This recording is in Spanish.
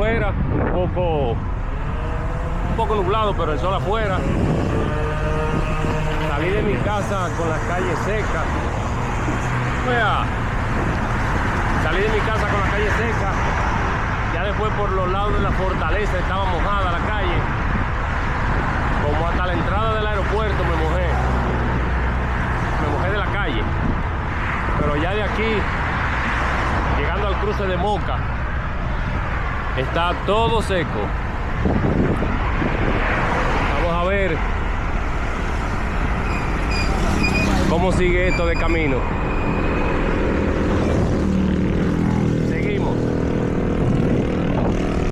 afuera, un poco nublado, pero el sol afuera. Salí de mi casa con las calles secas. Salí de mi casa con la calle seca. Ya después por los lados de la fortaleza estaba mojada la calle. Como hasta la entrada del aeropuerto me mojé. Me mojé de la calle. Pero ya de aquí, llegando al cruce de Moca, está todo seco. Vamos a ver cómo sigue esto de camino.